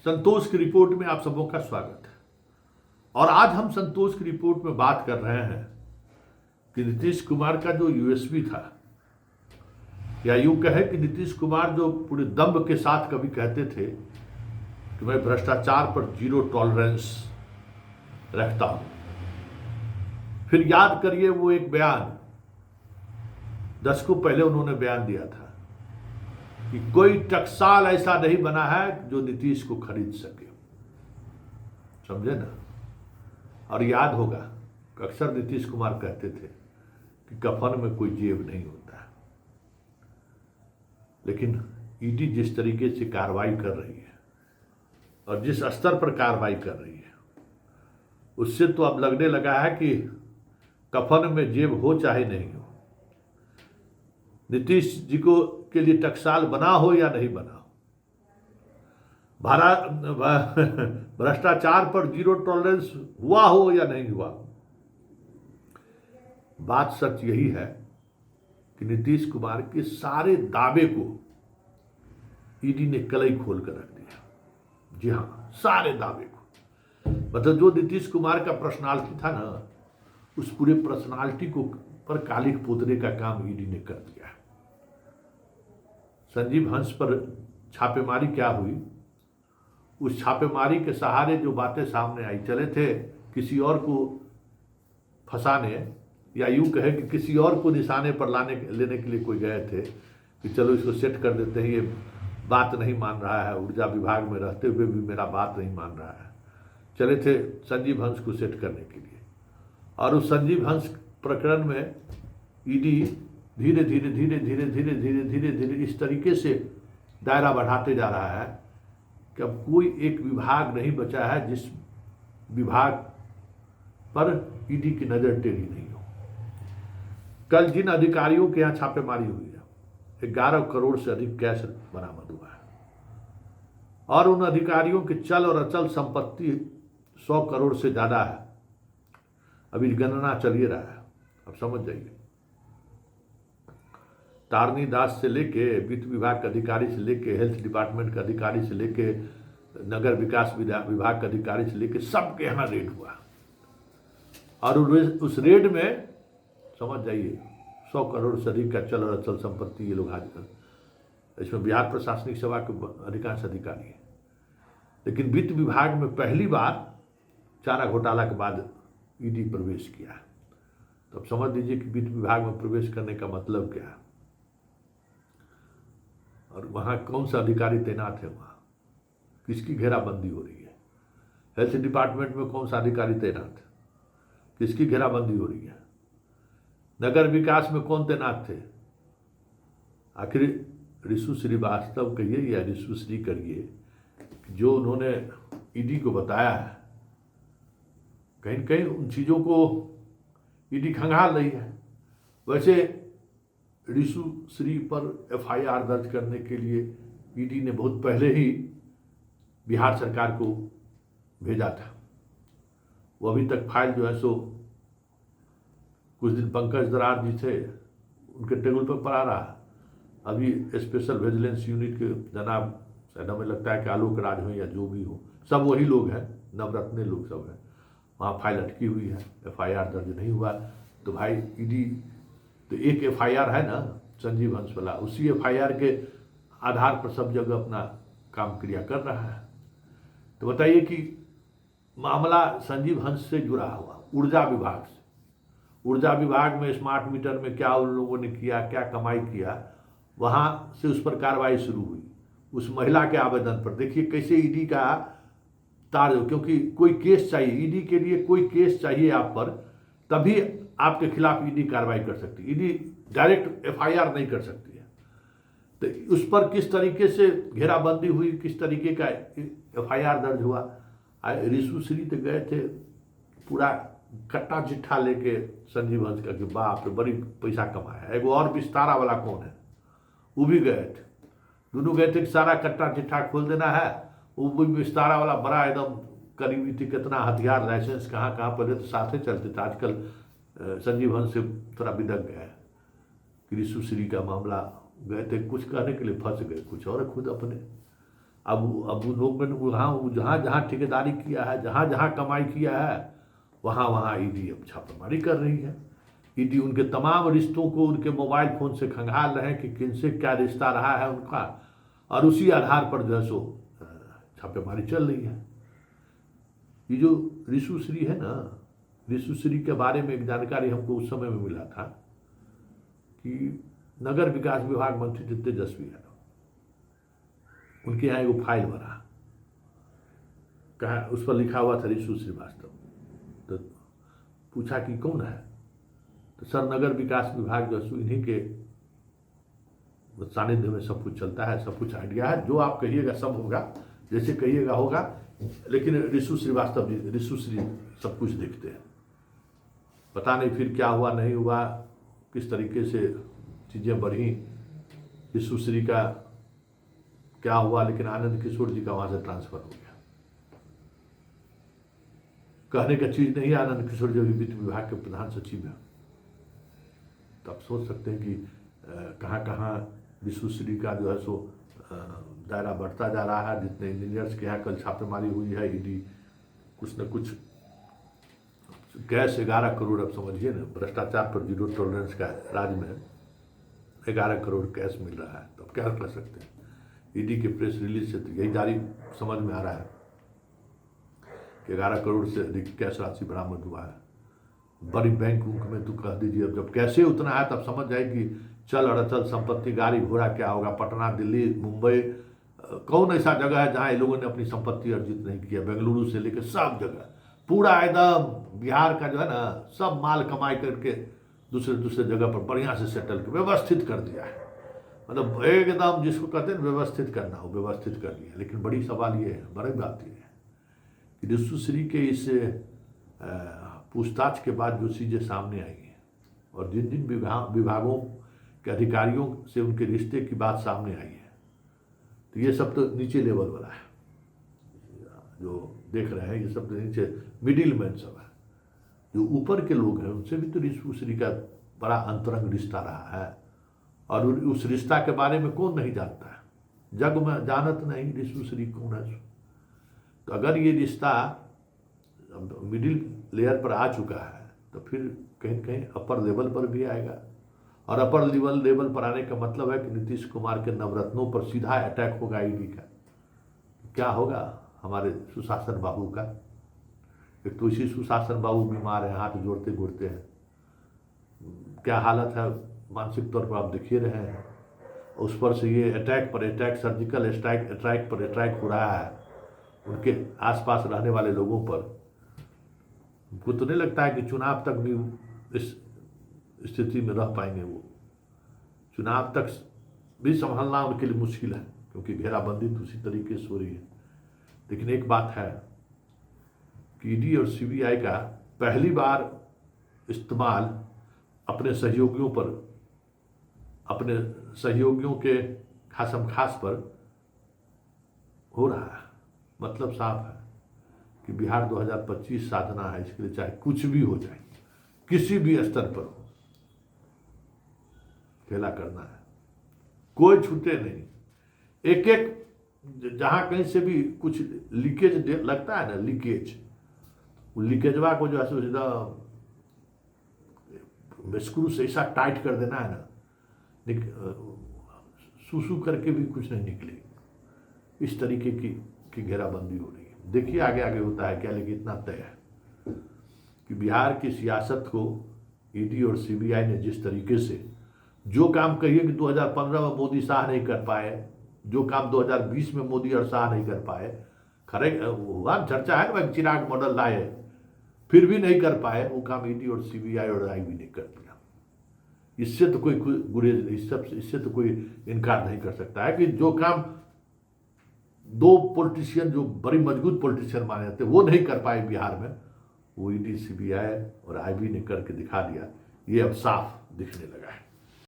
संतोष की रिपोर्ट में आप सबों का स्वागत है। और आज हम संतोष की रिपोर्ट में बात कर रहे हैं कि नीतीश कुमार का जो यूएसपी था, या यूं कहे कि नीतीश कुमार जो पूरे दम्भ के साथ कभी कहते थे कि मैं भ्रष्टाचार पर जीरो टॉलरेंस रखता हूं, फिर याद करिए वो एक बयान दशकों पहले उन्होंने बयान दिया था कि कोई टकसाल ऐसा नहीं बना है जो नीतीश को खरीद सके। समझे ना। और याद होगा कि अक्सर नीतीश कुमार कहते थे कि कफन में कोई जेब नहीं होता है, लेकिन ईडी जिस तरीके से कार्रवाई कर रही है और जिस स्तर पर कार्रवाई कर रही है, उससे तो अब लगने लगा है कि कफन में जेब हो चाहे नहीं हो, नीतीश जी को के लिए टकसाल बना हो या नहीं बना हो, भ्रष्टाचार पर जीरो टॉलरेंस हुआ हो या नहीं हुआ, बात सच यही है कि नीतीश कुमार के सारे दावे को ईडी ने कलई खोल कर रख दिया। जी हां, सारे दावे को, मतलब जो नीतीश कुमार का पर्सनालिटी था ना, उस पूरे पर्सनालिटी को पर कालिक पोतने का काम ईडी ने कर दिया। संजीव हंस पर छापेमारी क्या हुई, उस छापेमारी के सहारे जो बातें सामने आई, चले थे किसी और को फंसाने, या यूं कहे कि किसी और को निशाने पर लेने के लिए कोई गए थे कि चलो इसको सेट कर देते हैं, ये बात नहीं मान रहा है, ऊर्जा विभाग में रहते हुए भी मेरा बात नहीं मान रहा है, चले थे संजीव हंस को सेट करने के लिए। और उस संजीव हंस प्रकरण में ईडी धीरे धीरे धीरे धीरे धीरे धीरे धीरे धीरे इस तरीके से दायरा बढ़ाते जा रहा है कि अब कोई एक विभाग नहीं बचा है जिस विभाग पर ईडी की नजर टेढ़ी नहीं हो। कल जिन अधिकारियों के यहाँ छापेमारी हुई है, 11 करोड़ से अधिक कैश बरामद हुआ है, और उन अधिकारियों के चल और अचल संपत्ति 100 करोड़ से ज्यादा है। अभी गणना चल ही रहा है, अब समझ जाइए। तारनी दास से लेके वित्त विभाग के अधिकारी से लेके हेल्थ डिपार्टमेंट के अधिकारी से लेके नगर विकास विभाग के अधिकारी से लेके सबके यहाँ रेड हुआ, और उस रेड में समझ जाइए 100 करोड़ से अधिक का चल और अचल संपत्ति ये लोग हाजिर, इसमें बिहार प्रशासनिक सेवा के अधिकांश अधिकारी हैं। लेकिन वित्त विभाग में पहली बार चारा घोटाला के बाद ईडी प्रवेश किया, तो अब समझ लीजिए कि वित्त विभाग में प्रवेश करने का मतलब क्या है, और वहाँ कौन सा अधिकारी तैनात है, वहाँ किसकी घेराबंदी हो रही है, हेल्थ डिपार्टमेंट में कौन सा अधिकारी तैनात है, किसकी घेराबंदी हो रही है, नगर विकास में कौन तैनात थे। आखिर ऋषु श्रीवास्तव कहिए या ऋषु श्री करिए, जो उन्होंने ईडी को बताया है, कहीं न कहीं उन चीज़ों को ईडी खंगाल रही है। वैसे ऋषु श्री पर एफआईआर दर्ज करने के लिए ईडी ने बहुत पहले ही बिहार सरकार को भेजा था। वो अभी तक फाइल जो है सो कुछ दिन पंकज दरार जी थे उनके टेबल पर पड़ा रहा। अभी स्पेशल विजिलेंस यूनिट के जनाब, शायद हमें लगता है कि आलोक राज हो या जो भी हो, सब वही लोग हैं, नवरत्ने लोग सब हैं, वहाँ फाइल अटकी हुई है, एफआईआर दर्ज नहीं हुआ। तो भाई ईडी तो एक एफआईआर है ना संजीव हंस वाला, उसी एफआईआर के आधार पर सब जगह अपना काम क्रिया कर रहा है। तो बताइए कि मामला संजीव हंस से जुड़ा हुआ ऊर्जा विभाग से, ऊर्जा विभाग में स्मार्ट मीटर में क्या उन लोगों ने किया, क्या कमाई किया, वहाँ से उस पर कार्रवाई शुरू हुई उस महिला के आवेदन पर। देखिए कैसे ईडी का तार, क्योंकि कोई केस चाहिए ईडी के लिए, कोई केस चाहिए आप पर, तभी आपके खिलाफ ईडी कार्रवाई कर सकती है। ईडी डायरेक्ट एफआईआर नहीं कर सकती है। तो उस पर किस तरीके से घेराबंदी हुई, किस तरीके का एफआईआर दर्ज हुआ। ऋषु श्री तो गए थे पूरा कट्टा चिट्ठा लेके संजीव हंस का कि बाप रे बड़ी पैसा कमाया। एक और विस्तारा वाला कौन है, वो भी गए थे, दोनों गए थे कि सारा कट्टा चिट्ठा खोल देना है। वो भी विस्तारा वाला बड़ा एकदम करीबी थी, कितना हथियार लाइसेंस कहाँ कहाँ, पहले तो साथ ही चलते थे, आजकल संजीव हंस से थोड़ा बिदक गया है। ऋषु श्री का मामला गए थे कुछ कहने के लिए, फंस गए कुछ और खुद अपने। अब उन लोग ने वहाँ जहाँ जहाँ ठेकेदारी किया है, जहाँ जहाँ कमाई किया है, वहाँ वहाँ ईडी अब छापेमारी कर रही है। ईडी उनके तमाम रिश्तों को उनके मोबाइल फ़ोन से खंगाल रहे हैं कि किनसे क्या रिश्ता रहा है उनका, और उसी आधार पर जो है सो छापेमारी चल रही है। ये जो रिशु श्री है ना, रिशु श्री के बारे में एक जानकारी हमको उस समय में मिला था कि नगर विकास विभाग मंत्री थे तेजस्वी यादव, उनके यहाँ एगो फाइल बना, कहा उस पर लिखा हुआ था रिशु श्रीवास्तव। तो पूछा कि कौन है, तो सर नगर विकास विभाग जो है इन्हीं के सानिध्य में सब कुछ चलता है, सब कुछ आइडिया है, जो आप कहिएगा सब होगा, जैसे कहिएगा होगा, लेकिन रिशु श्रीवास्तव जी, रिशु श्री सब कुछ देखते हैं। पता नहीं फिर क्या हुआ नहीं हुआ, किस तरीके से चीज़ें बढ़ी, रिशु श्री का क्या हुआ, लेकिन आनंद किशोर जी का वहाँ से ट्रांसफर हो गया। कहने का चीज़ नहीं, आनंद किशोर जी वित्त विभाग के प्रधान सचिव हैं। तो आप सोच सकते हैं कि कहाँ कहाँ रिशु श्री का जो है सो दायरा बढ़ता जा रहा है। जितने इंजीनियर्स के यहाँ कल छापेमारी हुई है, ईडी कुछ न कुछ कैश 11 करोड़, अब समझिए ना, भ्रष्टाचार पर जीरो टॉलरेंस का राज्य में 11 करोड़ कैश मिल रहा है। तो अब क्या कर सकते हैं। ईडी के प्रेस रिलीज से तो यही जारी समझ में आ रहा है कि 11 करोड़ से अधिक कैश राशि बरामद हुआ है। बड़ी बैंक में तो कह दीजिए, अब जब कैसे उतना है तब समझ जाए कि चल अड़चल संपत्ति गाड़ी घोड़ा क्या होगा। पटना, दिल्ली, मुंबई, कौन ऐसा जगह है जहाँ ये लोगों ने अपनी संपत्ति अर्जित नहीं किया। बेंगलुरु से लेकर सब जगह पूरा एकदम बिहार का जो है ना, सब माल कमाई करके दूसरे दूसरे जगह पर बढ़िया से सेटल कर व्यवस्थित कर दिया है। मतलब एकदम जिसको कहते हैं व्यवस्थित करना, वो व्यवस्थित कर दिया। लेकिन बड़ी सवाल ये है, बड़ी बात ये है कि रिशु श्री के इस पूछताछ के बाद जो चीज़ें सामने आई हैं और जिन जिन विभागों के अधिकारियों से उनके रिश्ते की बात सामने आई है, तो ये सब तो नीचे लेवल वाला है। जो देख रहे हैं ये सब तो नीचे मिडिल मैन सब है। जो ऊपर के लोग हैं उनसे भी तो रिशु श्री का बड़ा अंतरंग रिश्ता रहा है, और उस रिश्ता के बारे में कौन नहीं जानता है। जग में जानत नहीं रिशु श्री कौन है। तो अगर ये रिश्ता मिडिल लेयर पर आ चुका है तो फिर कहीं न कहीं अपर लेवल पर भी आएगा। और अपर लेवल पर आने का मतलब है कि नीतीश कुमार के नवरत्नों पर सीधा अटैक होगा ईडी का। क्या होगा हमारे सुशासन बाबू का। एक तो इसी सुशासन बाबू बीमार है, हाथ जोड़ते जोड़ते हैं, क्या हालत है मानसिक तौर पर आप देखिए रहे हैं। उस पर से ये अटैक पर अटैक, सर्जिकल स्ट्राइक पर अटैक हो रहा है उनके आसपास रहने वाले लोगों पर। उनको तो नहीं लगता है कि चुनाव तक भी इस स्थिति में रह पाएंगे। वो चुनाव तक भी संभालना उनके लिए मुश्किल है, क्योंकि घेराबंदी तो उसी तरीके से हो रही है। लेकिन एक बात है कि ईडी और सीबीआई का पहली बार इस्तेमाल अपने सहयोगियों के खासम खास पर हो रहा है। मतलब साफ है कि बिहार 2025 साधना है, इसके लिए चाहे कुछ भी हो जाए, किसी भी स्तर पर हो, खेला करना है, कोई छूटे नहीं। एक एक जहां कहीं से भी कुछ लीकेज लगता है ना, लीकेज, वो लीकेजवा को जो है सीधा स्क्रू से ऐसा टाइट कर देना है ना, सूसू करके भी कुछ नहीं निकलेगी। इस तरीके की घेराबंदी हो रही है। देखिए आगे आगे होता है क्या, लेकिन इतना तय है कि बिहार की सियासत को ईडी और सीबीआई ने जिस तरीके से जो काम कहिए कि 2015 में मोदी शाह नहीं कर पाए, जो काम 2020 में मोदी और शाह नहीं कर पाए, खरे हुआ चर्चा है ना, चिराग मॉडल लाए फिर भी नहीं कर पाए, वो काम ईडी और सीबीआई और आईबी ने कर दिया। इससे तो कोई गुरेज, इससे तो कोई इनकार नहीं कर सकता है कि जो काम दो पॉलिटिशियन जो बड़ी मजबूत पॉलिटिशियन माने जाते वो नहीं कर पाए बिहार में, वो ईडी सीबीआई और आईबी ने करके दिखा दिया। ये अब साफ दिखने लगा है।